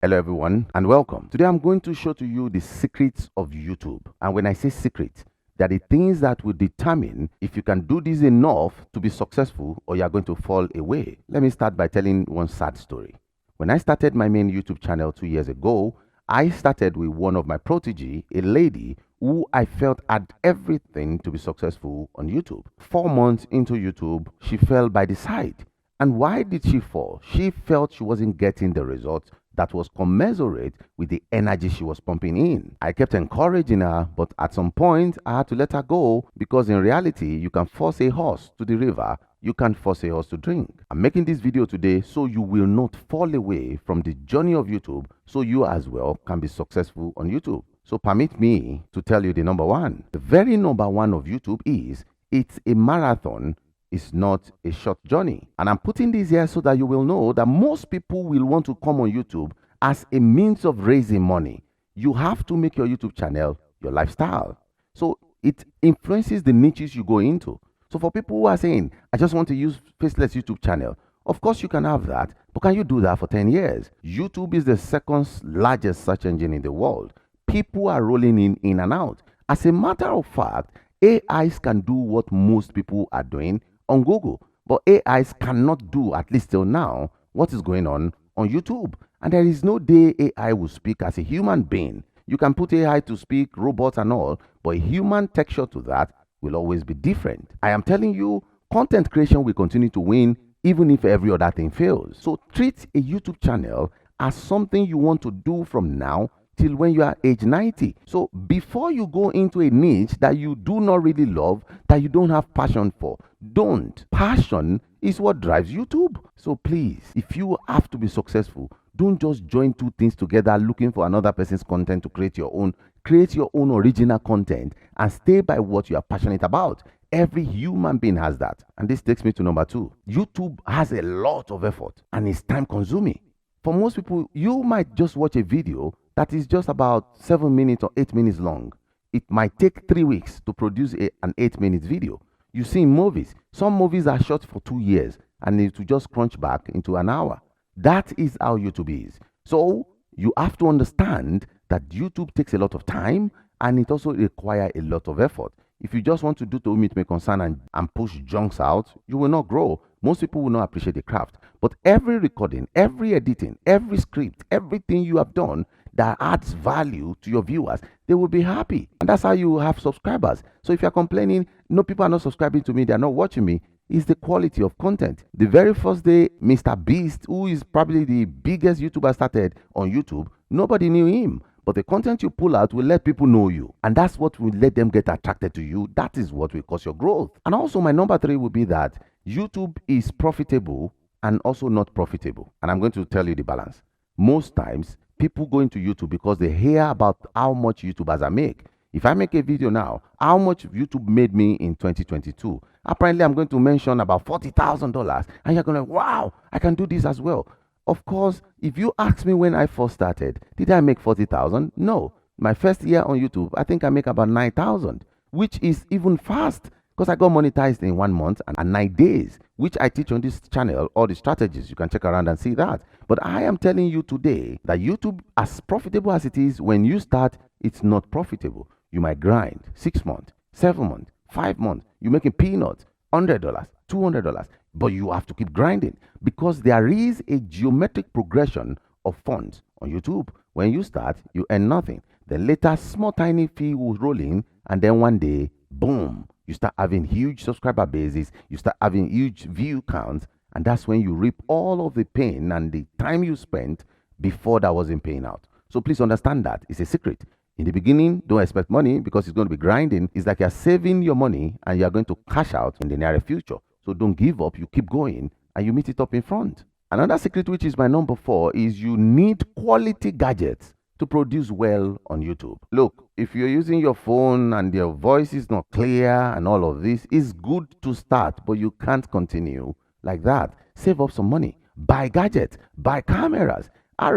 Hello everyone and welcome. Today I'm going to show to you the secrets of YouTube. And when I say secret, they are the things that will determine if you can do this enough to be successful or you are going to fall away. Let me start by telling one sad story. When I started my main YouTube channel 2 years ago, I started with one of my protege, a lady who I felt had everything to be successful on YouTube. 4 months into YouTube, she fell by the side. And why did she fall? She felt she wasn't getting the results that was commensurate with the energy she was pumping in. I kept encouraging her, but at some point I had to let her go because in reality, you can force a horse to the river, you can't force a horse to drink. I'm making this video today so you will not fall away from the journey of YouTube so you as well can be successful on YouTube. So permit me to tell you the number one. The very number one of YouTube is it's a marathon. It's not a short journey. And I'm putting this here so that you will know that most people will want to come on YouTube as a means of raising money. You have to make your YouTube channel your lifestyle. So it influences the niches you go into. So for people who are saying, I just want to use faceless YouTube channel, of course you can have that, but can you do that for 10 years? YouTube is the second largest search engine in the world. People are rolling in and out. As a matter of fact, AIs can do what most people are doing on Google, but AIs cannot do, at least till now, what is going on YouTube. And there is no day AI will speak as a human being. You can put AI to speak, robots and all, but a human texture to that will always be different. I am telling you, content creation will continue to win even if every other thing fails. So treat a YouTube channel as something you want to do from now till when you are age 90. So before you go into a niche that you do not really love, that you don't have passion for, don't. Passion is what drives YouTube. So please, if you have to be successful, don't just join two things together looking for another person's content to create your own. Create your own original content and stay by what you are passionate about. Every human being has that. And this takes me to number two. YouTube has a lot of effort and it's time consuming. For most people, you might just watch a video that is just about 7 minutes or 8 minutes long. It might take 3 weeks to produce an 8-minute video. You see in movies, some movies are shot for 2 years and it will just crunch back into an hour. That is how YouTube is. So you have to understand that YouTube takes a lot of time and it also requires a lot of effort. If you just want to do to whom it may concern and push junks out, you will not grow. Most people will not appreciate the craft. But every recording, every editing, every script, everything you have done that adds value to your viewers, they will be happy. And that's how you have subscribers. So if you're complaining, no, people are not subscribing to me, they're not watching me, is the quality of content. The very first day, Mr. Beast, who is probably the biggest YouTuber started on YouTube, nobody knew him. But the content you pull out will let people know you. And that's what will let them get attracted to you. That is what will cause your growth. And also my number three will be that YouTube is profitable and also not profitable. And I'm going to tell you the balance. Most times, people go into YouTube because they hear about how much YouTubers I make. If I make a video now, how much YouTube made me in 2022? Apparently, I'm going to mention about $40,000. And you're going to, wow, I can do this as well. Of course, if you ask me when I first started, did I make 40,000? No. My first year on YouTube, I think I make about 9,000, which is even fast because I got monetized in 1 month and 9 days, which I teach on this channel, all the strategies. You can check around and see that. But I am telling you today that YouTube, as profitable as it is, when you start, it's not profitable. You might grind 6 months, 7 months, 5 months. You're making peanuts, $100, $200. But you have to keep grinding because there is a geometric progression of funds on YouTube. When you start, you earn nothing. Then later, small tiny fee will roll in, and then one day, boom, you start having huge subscriber bases, you start having huge view counts, and that's when you reap all of the pain and the time you spent before that wasn't paying out. So please understand that. It's a secret. In the beginning, don't expect money because it's going to be grinding. It's like you're saving your money and you're going to cash out in the near future. So don't give up. You keep going and you meet it up in front. Another secret, which is my number 4, is you need quality gadgets to produce well on YouTube. Look, if you're using your phone and your voice is not clear and all of this, it's good to start, but you can't continue like that. Save up some money. Buy gadgets. Buy cameras.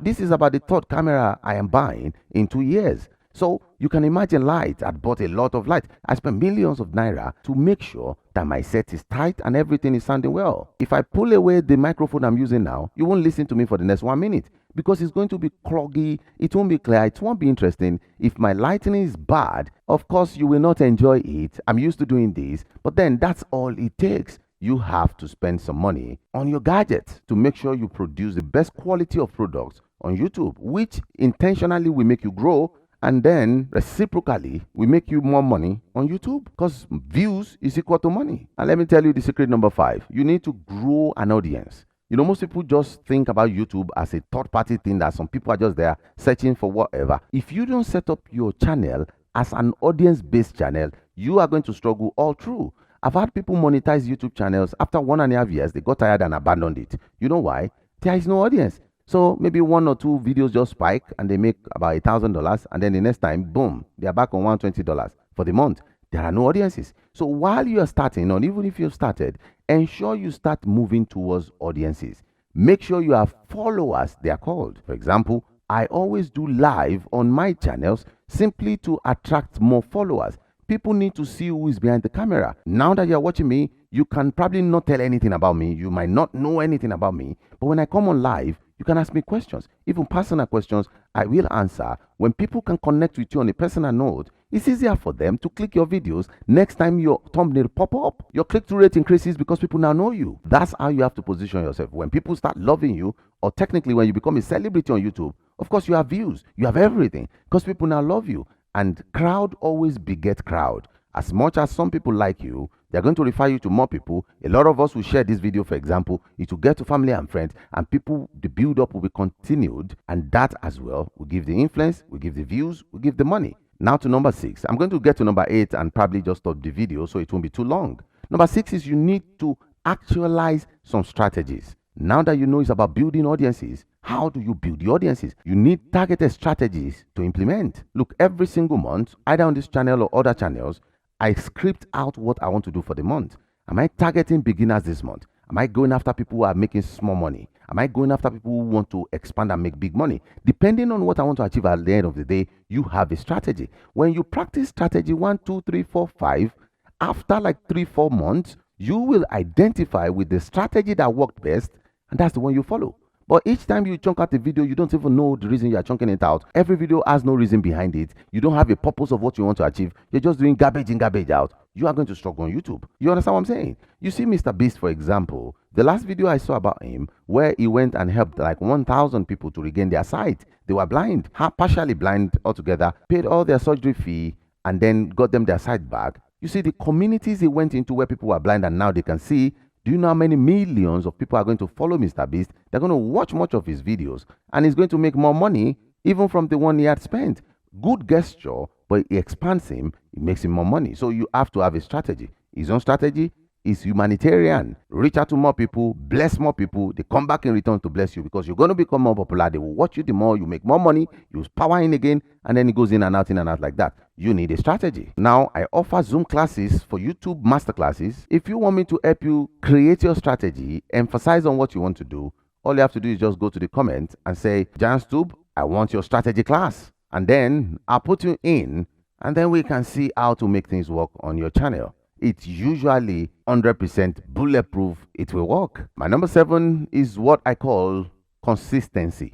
This is about the third camera I am buying in 2 years. So you can imagine light. I bought a lot of light. I spent millions of naira to make sure that my set is tight and everything is sounding well. If I pull away the microphone I'm using now, you won't listen to me for the next 1 minute because it's going to be cloggy, it won't be clear, it won't be interesting. If my lighting is bad, of course you will not enjoy it. I'm used to doing this, but then that's all it takes. You have to spend some money on your gadgets to make sure you produce the best quality of products on YouTube, which intentionally will make you grow, and then reciprocally we make you more money on YouTube, because views is equal to money. And let me tell you the secret number 5. You need to grow an audience. Most people just think about YouTube as a third party thing that some people are just there searching for whatever. If you don't set up your channel as an audience based channel, you are going to struggle all through. I've had people monetize YouTube channels after 1.5 years, they got tired and abandoned it. You know why? There is no audience. So maybe 1 or 2 videos just spike and they make about $1,000, and then the next time, boom, they are back on $120 for the month. There are no audiences. So while you are starting, or even if you've started, ensure you start moving towards audiences. Make sure you have followers, they are called. For example, I always do live on my channels simply to attract more followers. People need to see who is behind the camera. Now that you're watching me, you can probably not tell anything about me. You might not know anything about me. But when I come on live, you can ask me questions, even personal questions. I will answer. When people can connect with you on a personal note, it's easier for them to click your videos. Next time your thumbnail pop up, your click-through rate increases because people now know you. That's how you have to position yourself. When people start loving you, or technically when you become a celebrity on YouTube, of course you have views, you have everything, because people now love you. And crowd always beget crowd. As much as some people like you, they're going to refer you to more people. A lot of us will share this video, for example. It will get to family and friends, and people, the build up will be continued. And that as well will give the influence, will give the views, will give the money. Now to number 6. I'm going to get to number 8 and probably just stop the video so it won't be too long. Number 6 is you need to actualize some strategies. Now that you know it's about building audiences, how do you build the audiences? You need targeted strategies to implement. Look, every single month, either on this channel or other channels, I script out what I want to do for the month. Am I targeting beginners this month? Am I going after people who are making small money? Am I going after people who want to expand and make big money? Depending on what I want to achieve at the end of the day, you have a strategy. When you practice strategy 1, 2, 3, 4, 5, after like 3-4 months, you will identify with the strategy that worked best, and that's the one you follow. But each time you chunk out a video, you don't even know the reason you are chunking it out. Every video has no reason behind it. You don't have a purpose of what you want to achieve. You're just doing garbage in, garbage out. You are going to struggle on YouTube. You understand what I'm saying? You see Mr. Beast, for example, the last video I saw about him, where he went and helped like 1,000 people to regain their sight. They were blind, partially blind altogether, paid all their surgery fee, and then got them their sight back. You see the communities he went into where people were blind and now they can see. Do you know how many millions of people are going to follow Mr. Beast? They're going to watch much of his videos, and he's going to make more money even from the one he had spent. Good gesture, but it expands him, it makes him more money. So you have to have a strategy. His own strategy is humanitarian. Reach out to more people, bless more people. They come back in return to bless you because you're going to become more popular. They will watch you the more, you make more money, you power in again, and then it goes in and out like that. You need a strategy. Now, I offer Zoom classes for YouTube masterclasses. If you want me to help you create your strategy, emphasize on what you want to do, all you have to do is just go to the comments and say, JansTube, I want your strategy class. And then I'll put you in, and then we can see how to make things work on your channel. It's usually 100% bulletproof. It will work. My number 7 is what I call consistency.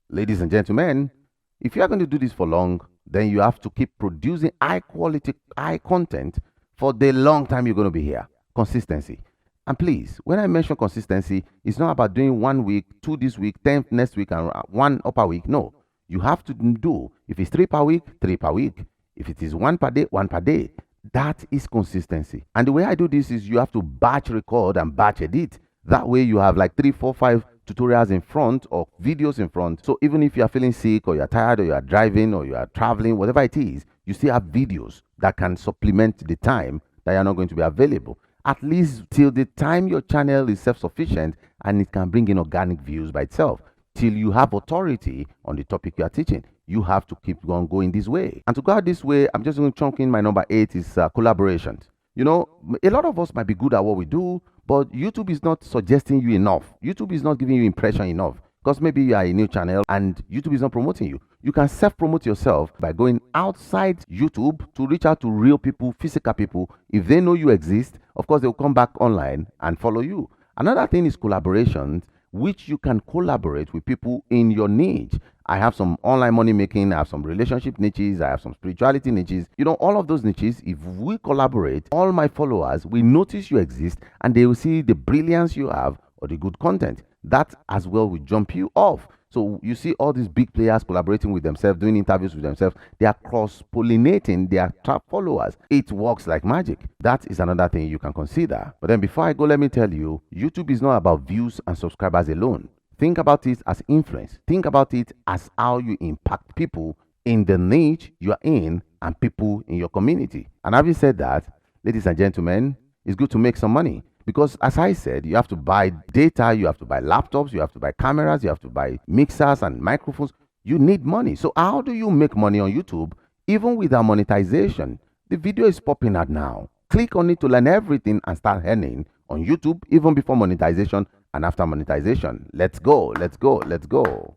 Ladies and gentlemen, if you are going to do this for long, then you have to keep producing high quality, high content for the long time you're going to be here. Consistency. And please, when I mention consistency, it's not about doing 1 week, 2 this week, 10 next week, and 1 upper week. No, you have to do, if it's 3 per week, 3 per week. If it is 1 per day, 1 per day. That is consistency. And the way I do this is you have to batch record and batch edit. That way you have like 3, 4, 5 tutorials in front or videos in front. So even if you are feeling sick or you're tired or you are driving or you are traveling, whatever it is, you still have videos that can supplement the time that you're not going to be available. At least till the time your channel is self-sufficient and it can bring in organic views by itself. Till you have authority on the topic you are teaching. You have to keep on going this way. And to go this way, I'm just going to chunk in my number 8 is collaborations. You know, a lot of us might be good at what we do, but YouTube is not suggesting you enough. YouTube is not giving you impression enough because maybe you are a new channel and YouTube is not promoting you. You can self-promote yourself by going outside YouTube to reach out to real people, physical people. If they know you exist, of course, they'll come back online and follow you. Another thing is collaborations. which you can collaborate with people in your niche. I have some online money making, I have some relationship niches, I have some spirituality niches. You know, all of those niches, if we collaborate, all my followers will notice you exist and they will see the brilliance you have or the good content. That as well will jump you off. So you see all these big players collaborating with themselves, doing interviews with themselves. They are cross-pollinating their trap followers. It works like magic. That is another thing you can consider. But then before I go, let me tell you, YouTube is not about views and subscribers alone. Think about it as influence. Think about it as how you impact people in the niche you are in and people in your community. And having said that, ladies and gentlemen, it's good to make some money. Because as I said, you have to buy data, you have to buy laptops, you have to buy cameras, you have to buy mixers and microphones. You need money. So how do you make money on YouTube even without monetization? The video is popping out now. Click on it to learn everything and start earning on YouTube even before monetization and after monetization. Let's go, let's go, let's go.